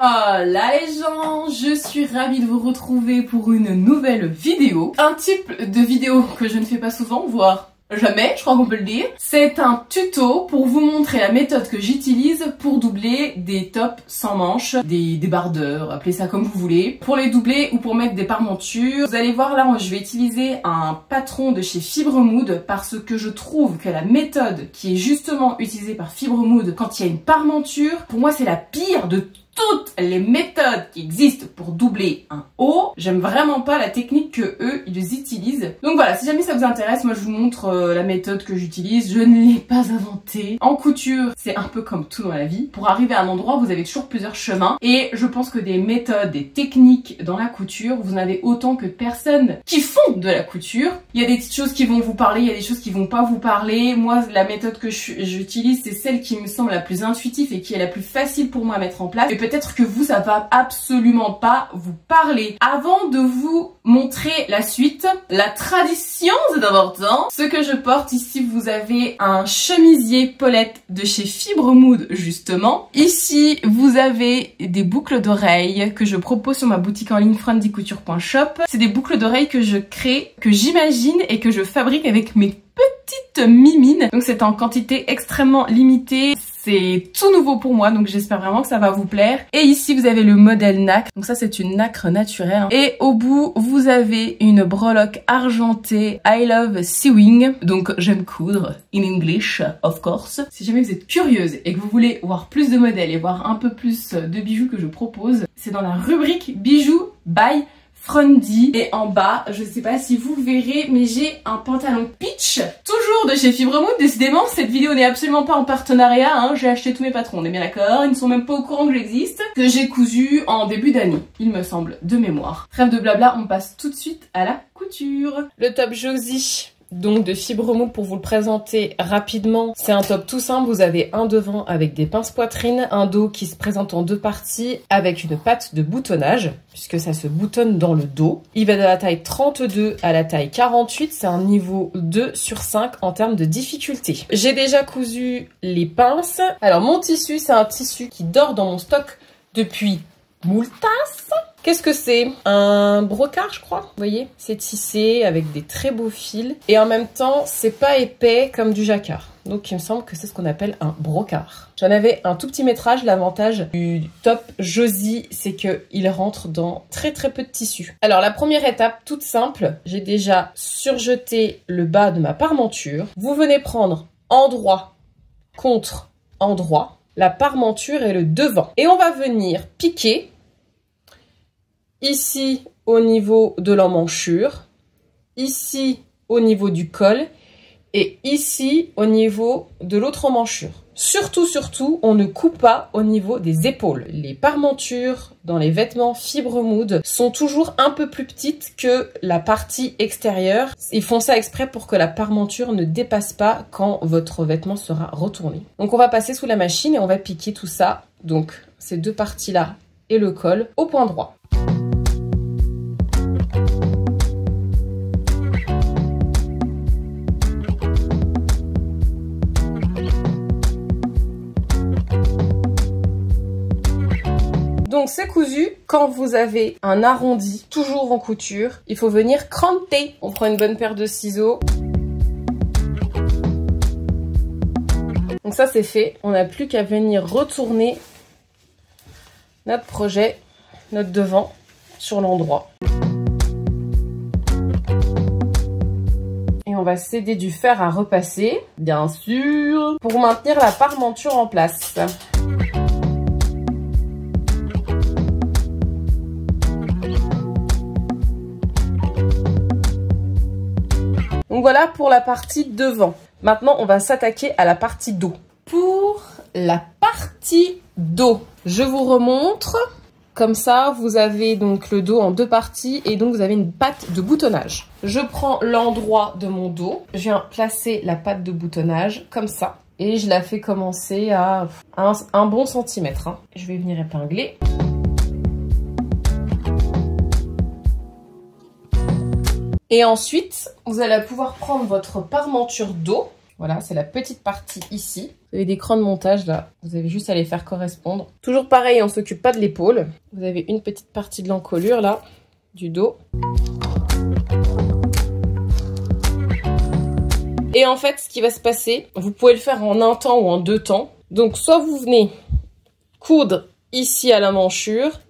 Hola les gens, je suis ravie de vous retrouver pour une nouvelle vidéo. Un type de vidéo que je ne fais pas souvent, voire jamais, je crois qu'on peut le dire. C'est un tuto pour vous montrer la méthode que j'utilise pour doubler des tops sans manches, des débardeurs, appelez ça comme vous voulez. Pour les doubler ou pour mettre des parmentures. Vous allez voir là, je vais utiliser un patron de chez Fibremood parce que je trouve que la méthode qui est justement utilisée par Fibremood quand il y a une parmenture, pour moi c'est la pire de toutes les méthodes qui existent pour doubler un haut. J'aime vraiment pas la technique que eux ils utilisent. Donc voilà, si jamais ça vous intéresse, moi je vous montre la méthode que j'utilise. Je ne l'ai pas inventée. En couture, c'est un peu comme tout dans la vie. Pour arriver à un endroit, vous avez toujours plusieurs chemins. Et je pense que des méthodes, des techniques dans la couture, vous en avez autant que de personnes qui font de la couture. Il y a des petites choses qui vont vous parler, il y a des choses qui vont pas vous parler. Moi, la méthode que j'utilise, c'est celle qui me semble la plus intuitive et qui est la plus facile pour moi à mettre en place. Peut-être que vous, ça va absolument pas vous parler. Avant de vous montrer la suite, la tradition, c'est important. Ce que je porte ici, vous avez un chemisier Paulette de chez Fibremood, justement. Ici, vous avez des boucles d'oreilles que je propose sur ma boutique en ligne friendlycouture.shop. C'est des boucles d'oreilles que je crée, que j'imagine et que je fabrique avec mes petites mimines. Donc c'est en quantité extrêmement limitée. C'est tout nouveau pour moi, donc j'espère vraiment que ça va vous plaire. Et ici, vous avez le modèle nacre. Donc ça, c'est une nacre naturelle. Et au bout, vous avez une breloque argentée I Love Sewing. Donc j'aime coudre, in English, of course. Si jamais vous êtes curieuse et que vous voulez voir plus de modèles et voir un peu plus de bijoux que je propose, c'est dans la rubrique bijoux by Friendly. Et en bas, je sais pas si vous verrez, mais j'ai un pantalon peach, toujours de chez Fibremood. Décidément, cette vidéo n'est absolument pas en partenariat, hein. J'ai acheté tous mes patrons, on est bien d'accord. Ils ne sont même pas au courant que j'existe. Que j'ai cousu en début d'année, il me semble, de mémoire. Trêve de blabla, on passe tout de suite à la couture. Le top Josie, donc de Fibremood, pour vous le présenter rapidement, c'est un top tout simple. Vous avez un devant avec des pinces poitrine, un dos qui se présente en deux parties avec une patte de boutonnage, puisque ça se boutonne dans le dos. Il va de la taille 32 à la taille 48, c'est un niveau 2 sur 5 en termes de difficulté. J'ai déjà cousu les pinces. Alors mon tissu, c'est un tissu qui dort dans mon stock depuis moultasse. Qu'est-ce que c'est? Un brocart, je crois. Vous voyez? C'est tissé avec des très beaux fils. Et en même temps, c'est pas épais comme du jacquard. Donc, il me semble que c'est ce qu'on appelle un brocart. J'en avais un tout petit métrage. L'avantage du top Josie, c'est qu'il rentre dans très très peu de tissu. Alors, la première étape, toute simple. J'ai déjà surjeté le bas de ma parmenture. Vous venez prendre endroit contre endroit la parmenture et le devant. Et on va venir piquer ici au niveau de l'emmanchure, ici au niveau du col et ici au niveau de l'autre emmanchure. Surtout, on ne coupe pas au niveau des épaules. Les parmentures dans les vêtements Fibremood sont toujours un peu plus petites que la partie extérieure. Ils font ça exprès pour que la parmenture ne dépasse pas quand votre vêtement sera retourné. Donc on va passer sous la machine et on va piquer tout ça. Donc ces deux parties-là et le col au point droit. Donc c'est cousu. Quand vous avez un arrondi, toujours en couture, il faut venir cranter. On prend une bonne paire de ciseaux. Donc ça c'est fait. On n'a plus qu'à venir retourner notre projet, notre devant, sur l'endroit. Et on va s'aider du fer à repasser, bien sûr, pour maintenir la parmenture en place. Donc voilà pour la partie devant. Maintenant, on va s'attaquer à la partie dos. Pour la partie dos, je vous remontre. Comme ça, vous avez donc le dos en deux parties et donc vous avez une patte de boutonnage. Je prends l'endroit de mon dos, je viens placer la patte de boutonnage comme ça. Et je la fais commencer à un bon centimètre. Hein. Je vais venir épingler. Et ensuite, vous allez pouvoir prendre votre parmenture dos. Voilà, c'est la petite partie ici. Vous avez des crans de montage là, vous avez juste à les faire correspondre. Toujours pareil, on s'occupe pas de l'épaule. Vous avez une petite partie de l'encolure là, du dos. Et en fait, ce qui va se passer, vous pouvez le faire en un temps ou en deux temps. Donc soit vous venez coudre ici à la manchure,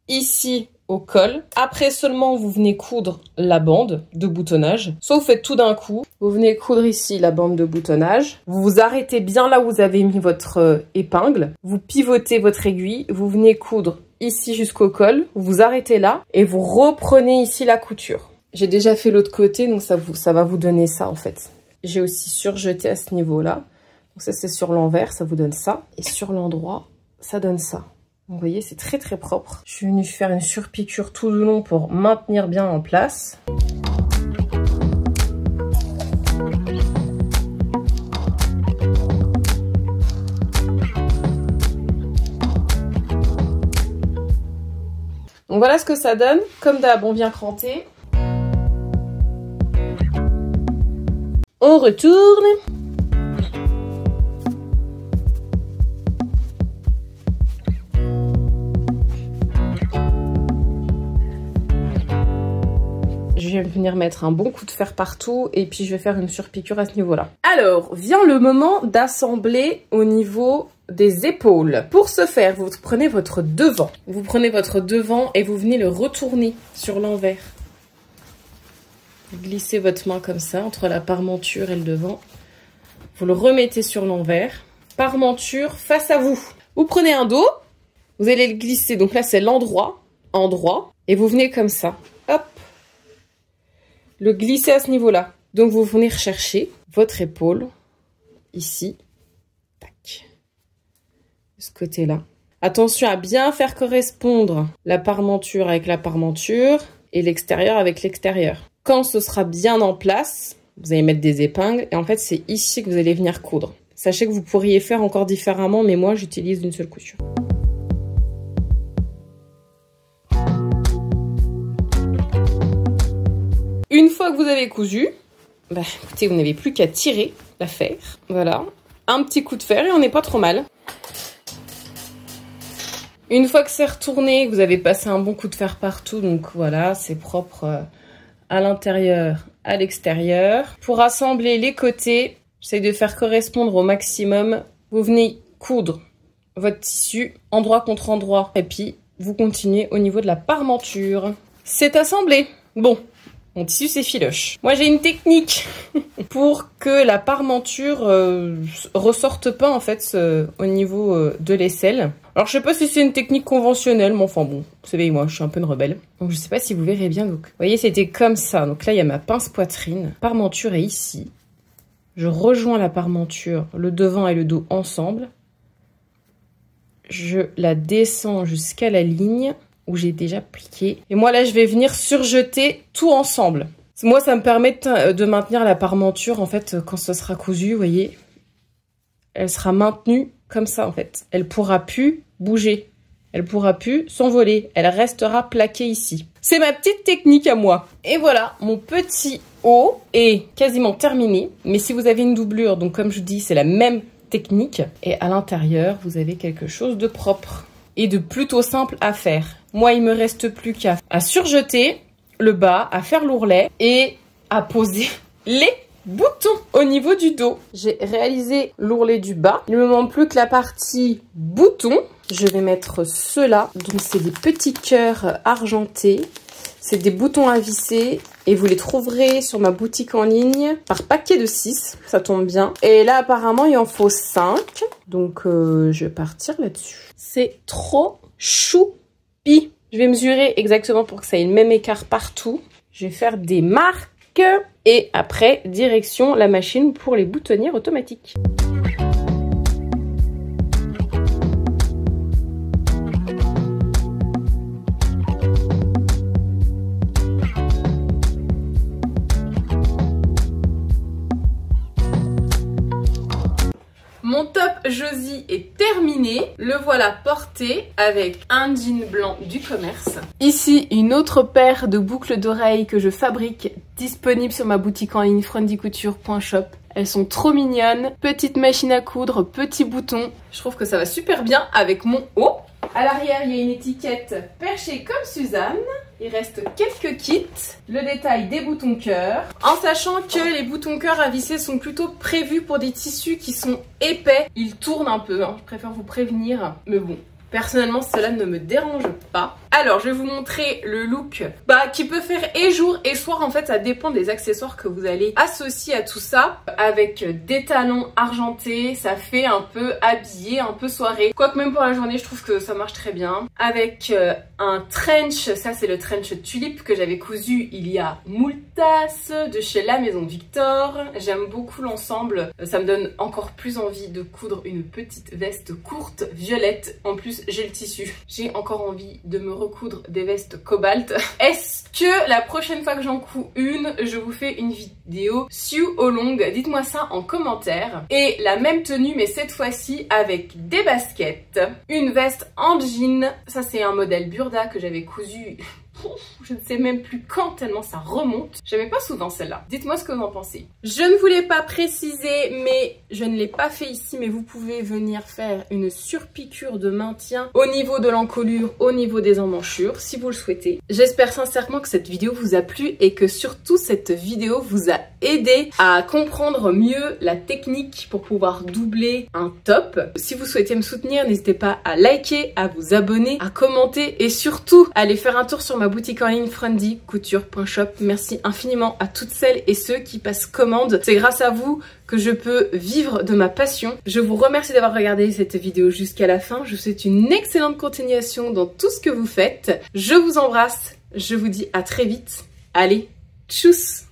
ici au col. Après seulement, vous venez coudre la bande de boutonnage. Soit vous faites tout d'un coup. Vous venez coudre ici la bande de boutonnage. Vous vous arrêtez bien là où vous avez mis votre épingle. Vous pivotez votre aiguille. Vous venez coudre ici jusqu'au col. Vous vous arrêtez là et vous reprenez ici la couture. J'ai déjà fait l'autre côté, donc ça va vous donner ça en fait. J'ai aussi surjeté à ce niveau-là. Donc ça, c'est sur l'envers, ça vous donne ça. Et sur l'endroit, ça donne ça. Vous voyez, c'est très très propre. Je suis venue faire une surpiqûre tout le long pour maintenir bien en place. Donc voilà ce que ça donne. Comme d'hab, on vient cranter. On retourne. Je vais venir mettre un bon coup de fer partout et puis je vais faire une surpiqûre à ce niveau-là. Alors, vient le moment d'assembler au niveau des épaules. Pour ce faire, vous prenez votre devant. Vous prenez votre devant et vous venez le retourner sur l'envers. Glissez votre main comme ça, entre la parmenture et le devant. Vous le remettez sur l'envers. Parmenture face à vous. Vous prenez un dos, vous allez le glisser. Donc là, c'est l'endroit, endroit. Et vous venez comme ça. Hop. Le glisser à ce niveau-là. Donc vous venez rechercher votre épaule. Ici. Tac. De ce côté-là. Attention à bien faire correspondre la parmenture avec la parmenture et l'extérieur avec l'extérieur. Quand ce sera bien en place, vous allez mettre des épingles et en fait c'est ici que vous allez venir coudre. Sachez que vous pourriez faire encore différemment, mais moi j'utilise une seule couture. Une fois que vous avez cousu, bah écoutez, vous n'avez plus qu'à tirer l'affaire. Voilà, un petit coup de fer et on n'est pas trop mal. Une fois que c'est retourné, que vous avez passé un bon coup de fer partout, donc voilà, c'est propre à l'intérieur, à l'extérieur. Pour assembler les côtés, j'essaie de faire correspondre au maximum. Vous venez coudre votre tissu endroit contre endroit et puis vous continuez au niveau de la parmenture. C'est assemblé. Bon, mon tissu c'est filoche. Moi j'ai une technique pour que la parmenture ressorte pas en fait au niveau de l'aisselle. Alors je sais pas si c'est une technique conventionnelle, mais enfin bon, vous savez moi je suis un peu une rebelle. Donc je sais pas si vous verrez bien. Donc vous voyez c'était comme ça. Donc là il y a ma pince poitrine. Parmenture est ici. Je rejoins la parmenture, le devant et le dos ensemble. Je la descends jusqu'à la ligne où j'ai déjà plié. Et moi là je vais venir surjeter tout ensemble. Moi ça me permet de maintenir la parmenture en fait quand ce sera cousu, vous voyez. Elle sera maintenue comme ça en fait. Elle pourra plus bouger. Elle pourra plus s'envoler. Elle restera plaquée ici. C'est ma petite technique à moi. Et voilà, mon petit haut est quasiment terminé. Mais si vous avez une doublure, donc comme je vous dis, c'est la même technique. Et à l'intérieur, vous avez quelque chose de propre et de plutôt simple à faire. Moi, il me reste plus qu'à surjeter le bas, à faire l'ourlet et à poser les boutons au niveau du dos. J'ai réalisé l'ourlet du bas. Il ne me manque plus que la partie bouton. Je vais mettre ceux-là. Donc, c'est des petits cœurs argentés. C'est des boutons à visser. Et vous les trouverez sur ma boutique en ligne par paquet de 6. Ça tombe bien. Et là, apparemment, il en faut 5. Donc, je vais partir là-dessus. C'est trop choupi. Je vais mesurer exactement pour que ça ait le même écart partout. Je vais faire des marques. Et après, direction la machine pour les boutonnières automatiques. Mon top Josie est terminé. Le voilà porté avec un jean blanc du commerce. Ici, une autre paire de boucles d'oreilles que je fabrique disponible sur ma boutique en ligne frondicouture.shop. Elles sont trop mignonnes. Petite machine à coudre, petits boutons. Je trouve que ça va super bien avec mon haut. À l'arrière, il y a une étiquette perchée comme Suzanne. Il reste quelques kits. Le détail des boutons cœur. En sachant que les boutons cœur à visser sont plutôt prévus pour des tissus qui sont épais. Ils tournent un peu, hein. Je préfère vous prévenir. Mais bon, personnellement, cela ne me dérange pas. Alors, je vais vous montrer le look qui peut faire et jour et soir. En fait, ça dépend des accessoires que vous allez associer à tout ça. Avec des talons argentés, ça fait un peu habillé, un peu soirée. Quoique même pour la journée, je trouve que ça marche très bien. Avec un trench, ça c'est le trench tulipe que j'avais cousu il y a moult tasses de chez La Maison Victor. J'aime beaucoup l'ensemble. Ça me donne encore plus envie de coudre une petite veste courte violette. En plus, j'ai le tissu. J'ai encore envie de me recoudre des vestes cobalt. Est-ce que la prochaine fois que j'en couds une, je vous fais une vidéo sew along? Dites-moi ça en commentaire. Et la même tenue, mais cette fois-ci avec des baskets, une veste en jean. Ça c'est un modèle Burda que j'avais cousu. Je ne sais même plus quand, tellement ça remonte. J'aimais pas souvent celle-là. Dites-moi ce que vous en pensez. Je ne voulais pas préciser, mais je ne l'ai pas fait ici, mais vous pouvez venir faire une surpiqûre de maintien au niveau de l'encolure, au niveau des emmanchures, si vous le souhaitez. J'espère sincèrement que cette vidéo vous a plu et que surtout cette vidéo vous a aidé à comprendre mieux la technique pour pouvoir doubler un top. Si vous souhaitez me soutenir, n'hésitez pas à liker, à vous abonner, à commenter et surtout à aller faire un tour sur ma boutique en ligne friendycouture.shop. Merci infiniment à toutes celles et ceux qui passent commande. C'est grâce à vous que je peux vivre de ma passion. Je vous remercie d'avoir regardé cette vidéo jusqu'à la fin. Je vous souhaite une excellente continuation dans tout ce que vous faites. Je vous embrasse. Je vous dis à très vite. Allez, tchuss!